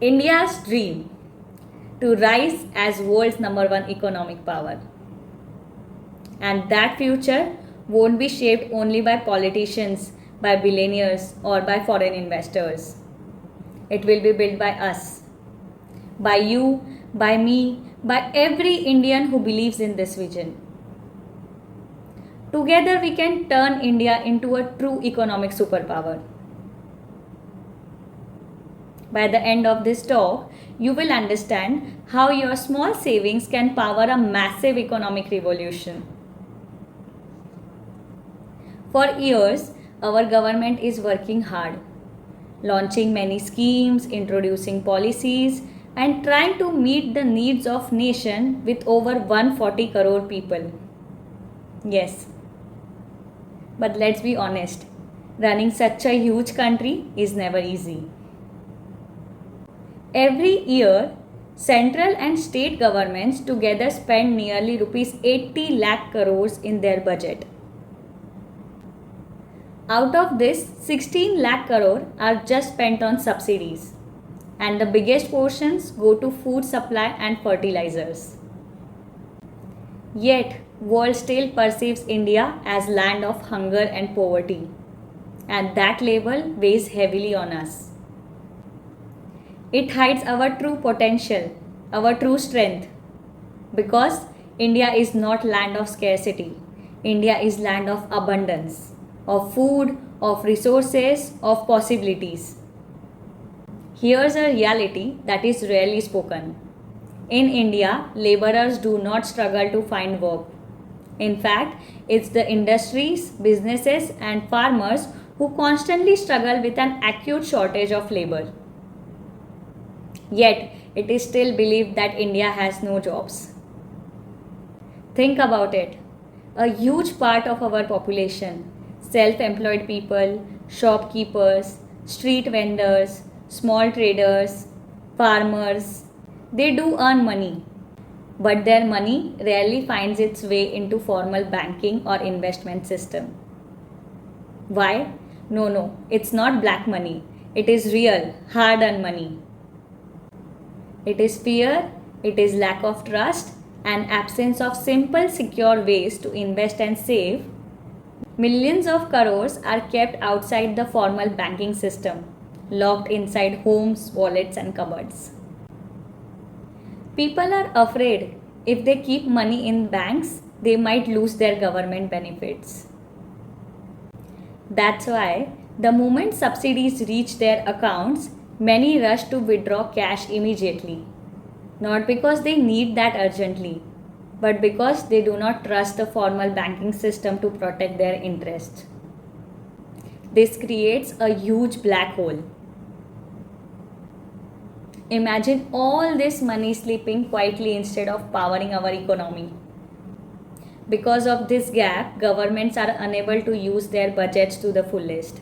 India's dream to rise as world's number one economic power. And that future won't be shaped only by politicians, by billionaires, or by foreign investors. It will be built by us, by you, by me, by every Indian who believes in this vision. Together, we can turn India into a true economic superpower. By the end of this talk, you will understand how your small savings can power a massive economic revolution. For years, our government is working hard, launching many schemes, introducing policies, and trying to meet the needs of nation with over 140 crore people. Yes, but let's be honest, running such a huge country is never easy. Every year, central and state governments together spend nearly rupees 80 lakh crores in their budget. Out of this, 16 lakh crore are just spent on subsidies, and the biggest portions go to food supply and fertilizers. Yet, world still perceives India as land of hunger and poverty, and that label weighs heavily on us. It hides our true potential, our true strength. Because India is not land of scarcity. India is land of abundance, of food, of resources, of possibilities. Here's a reality that is rarely spoken. In India, laborers do not struggle to find work. In fact, it's the industries, businesses, and farmers who constantly struggle with an acute shortage of labor. Yet, it is still believed that India has no jobs. Think about it. A huge part of our population, self-employed people, shopkeepers, street vendors, small traders, farmers, they do earn money. But their money rarely finds its way into formal banking or investment system. Why? No, it's not black money. It is real, hard-earned money. It is fear, it is lack of trust, and absence of simple, secure ways to invest and save. Millions of crores are kept outside the formal banking system, locked inside homes, wallets, and cupboards. People are afraid if they keep money in banks, they might lose their government benefits. That's why, the moment subsidies reach their accounts, many rush to withdraw cash immediately. Not because they need that urgently, but because they do not trust the formal banking system to protect their interests. This creates a huge black hole. Imagine all this money sleeping quietly instead of powering our economy. Because of this gap, governments are unable to use their budgets to the fullest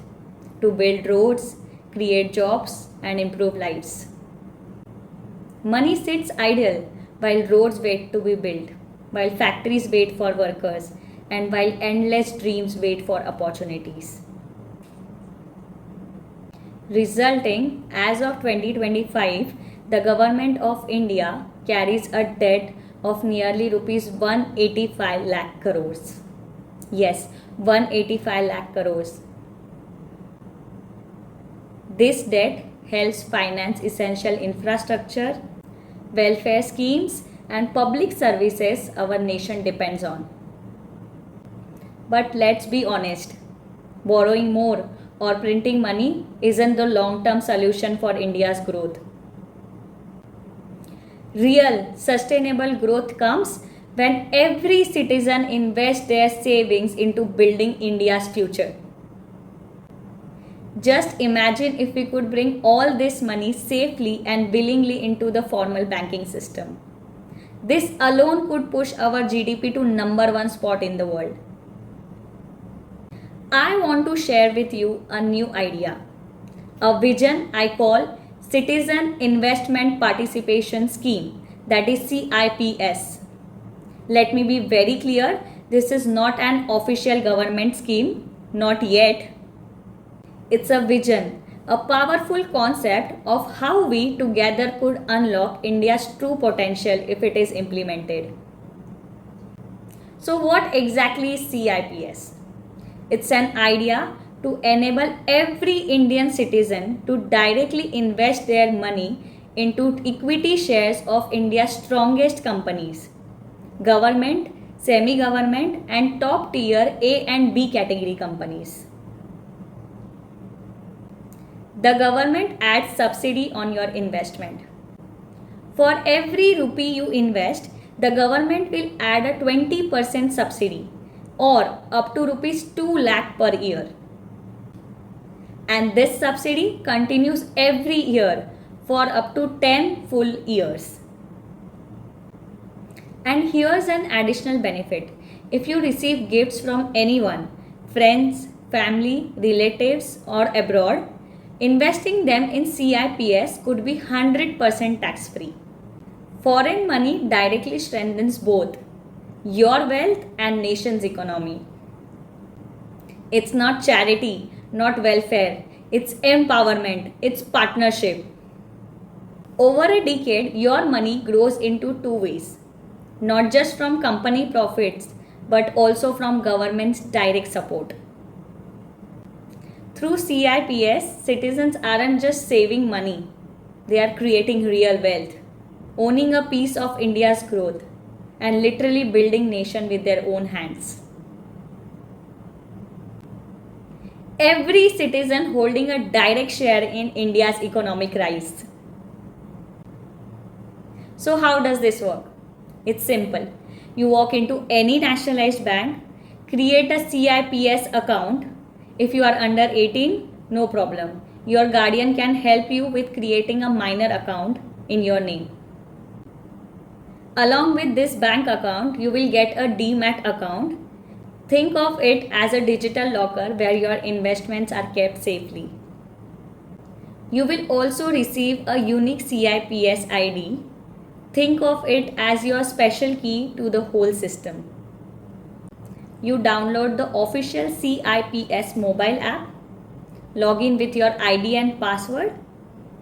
to build roads, create jobs, and improve lives. Money sits idle while roads wait to be built, while factories wait for workers, and while endless dreams wait for opportunities. Resulting, as of 2025, the government of India carries a debt of nearly rupees 185 lakh crores. Yes, 185 lakh crores. This debt helps finance essential infrastructure, welfare schemes, and public services our nation depends on. But let's be honest, borrowing more or printing money isn't the long-term solution for India's growth. Real, sustainable growth comes when every citizen invests their savings into building India's future. Just imagine if we could bring all this money safely and willingly into the formal banking system. This alone could push our GDP to number one spot in the world. I want to share with you a new idea, a vision I call Citizen Investment Participation Scheme, that is CIPS. Let me be very clear, this is not an official government scheme, not yet. It's a vision, a powerful concept of how we together could unlock India's true potential if it is implemented. So, what exactly is CIPS? It's an idea to enable every Indian citizen to directly invest their money into equity shares of India's strongest companies, government, semi government, and top tier A and B category companies. The government adds subsidy on your investment. For every rupee you invest, the government will add a 20% subsidy or up to rupees 2 lakh per year. And this subsidy continues every year for up to 10 full years. And here's an additional benefit. If you receive gifts from anyone, friends, family, relatives, or abroad, investing them in CIPS could be 100% tax free. Foreign money directly strengthens both your wealth and nation's economy. It's not charity, not welfare, it's empowerment, it's partnership. Over a decade, your money grows into two ways, not just from company profits, but also from government's direct support. Through CIPS, citizens aren't just saving money, they are creating real wealth, owning a piece of India's growth, and literally building nation with their own hands. Every citizen holding a direct share in India's economic rise. So how does this work? It's simple. You walk into any nationalized bank, create a CIPS account. If you are under 18, no problem. Your guardian can help you with creating a minor account in your name. Along with this bank account, you will get a DMAT account. Think of it as a digital locker where your investments are kept safely. You will also receive a unique CIPS ID. Think of it as your special key to the whole system. You download the official CIPS mobile app, log in with your ID and password.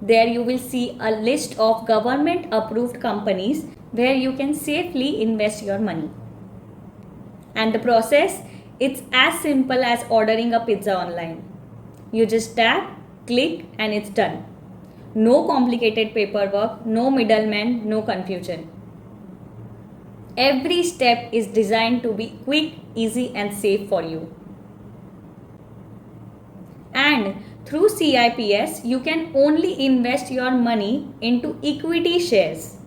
There you will see a list of government approved companies where you can safely invest your money. And the process, it's as simple as ordering a pizza online. You just tap, click, and it's done. No complicated paperwork, no middleman, no confusion. Every step is designed to be quick, easy, and safe for you. And through CIPS, you can only invest your money into equity shares.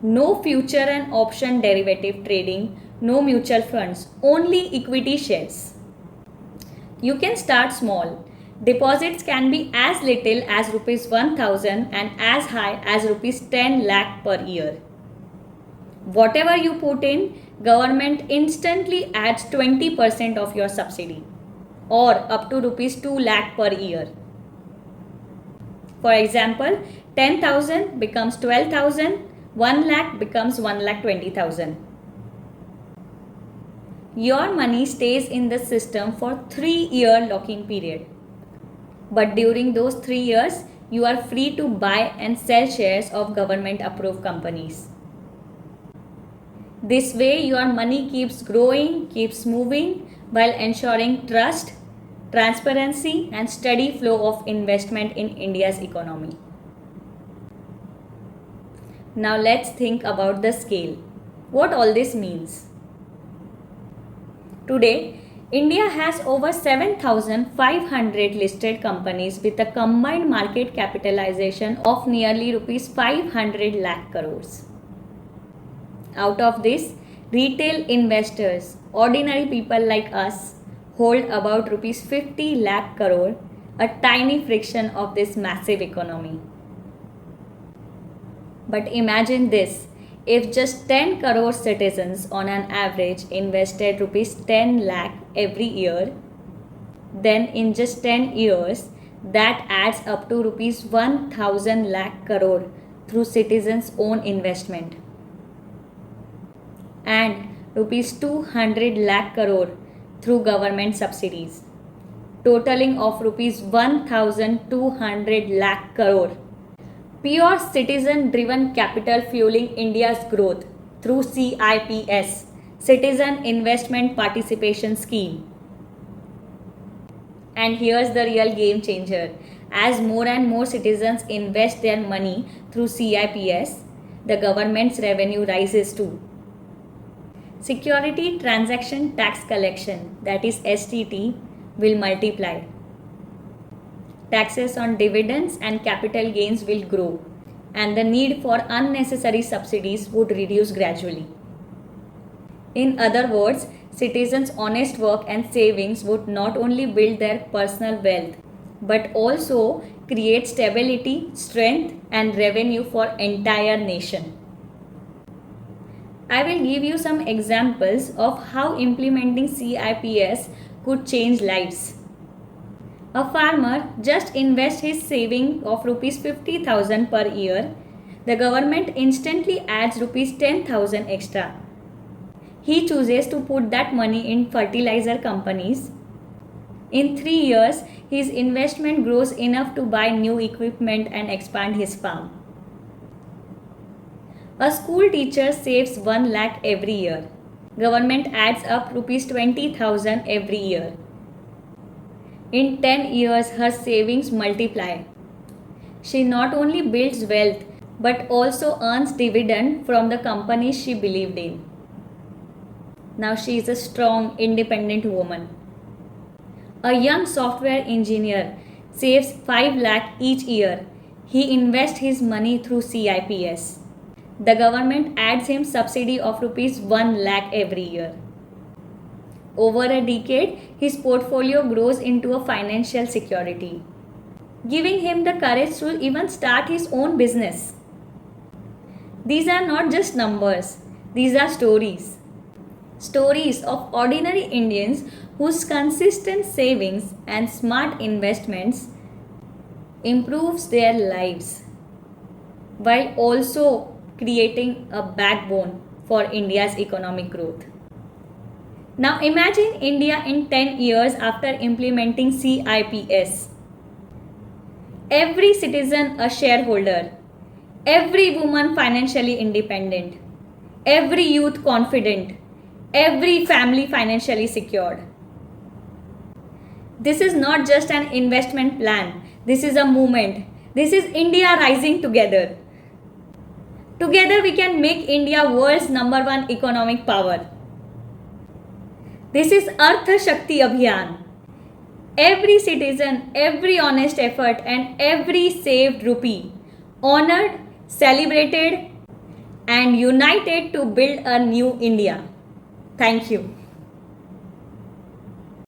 No future and option derivative trading, no mutual funds, only equity shares. You can start small. Deposits can be as little as rupees 1000 and as high as rupees 10 lakh per year. Whatever you put in, government instantly adds 20% of your subsidy or up to rupees 2 lakh per year. For example, 10,000 becomes 12,000, 1 lakh becomes 1,20,000. Your money stays in the system for 3-year locking period. But during those 3 years, you are free to buy and sell shares of government approved companies. This way, your money keeps growing, keeps moving while ensuring trust, transparency, and steady flow of investment in India's economy. Now let's think about the scale. What all this means. Today, India has over 7,500 listed companies with a combined market capitalization of nearly rupees 500 lakh crores. Out of this, retail investors, ordinary people like us, hold about rupees 50 lakh crore, a tiny fraction of this massive economy. But imagine this, if just 10 crore citizens on an average invested rupees 10 lakh every year, then in just 10 years, that adds up to rupees 1000 lakh crore through citizens' own investment. And rupees 200 lakh crore through government subsidies. totaling of rupees 1200 lakh crore. Pure citizen driven capital fueling India's growth through CIPS, Citizen Investment Participation Scheme. And here's the real game changer. As more and more citizens invest their money through CIPS, the government's revenue rises too. Security Transaction Tax Collection, that is STT, will multiply. Taxes on dividends and capital gains will grow, and the need for unnecessary subsidies would reduce gradually. In other words, citizens' honest work and savings would not only build their personal wealth, but also create stability, strength, and revenue for entire nation. I will give you some examples of how implementing CIPS could change lives. A farmer just invests his saving of rupees 50,000 per year. The government instantly adds rupees 10,000 extra. He chooses to put that money in fertilizer companies. In 3 years, his investment grows enough to buy new equipment and expand his farm. A school teacher saves 1 lakh every year. Government adds up rupees 20,000 every year. In 10 years, her savings multiply. She not only builds wealth but also earns dividend from the companies she believed in. Now she is a strong, independent woman. A young software engineer saves 5 lakh each year. He invests his money through CIPS. The government adds him subsidy of rupees 1 lakh every year. Over a decade, his portfolio grows into a financial security, giving him the courage to even start his own business. These are not just numbers, these are stories. Stories of ordinary Indians whose consistent savings and smart investments improves their lives while also creating a backbone for India's economic growth. Now imagine India in 10 years after implementing CIPS. Every citizen a shareholder, every woman financially independent, every youth confident, every family financially secured. This is not just an investment plan, this is a movement. This is India rising together. Together we can make India world's #1 economic power. This is Artha Shakti Abhiyan. Every citizen, every honest effort, and every saved rupee honored, celebrated, and united to build a new India. Thank you.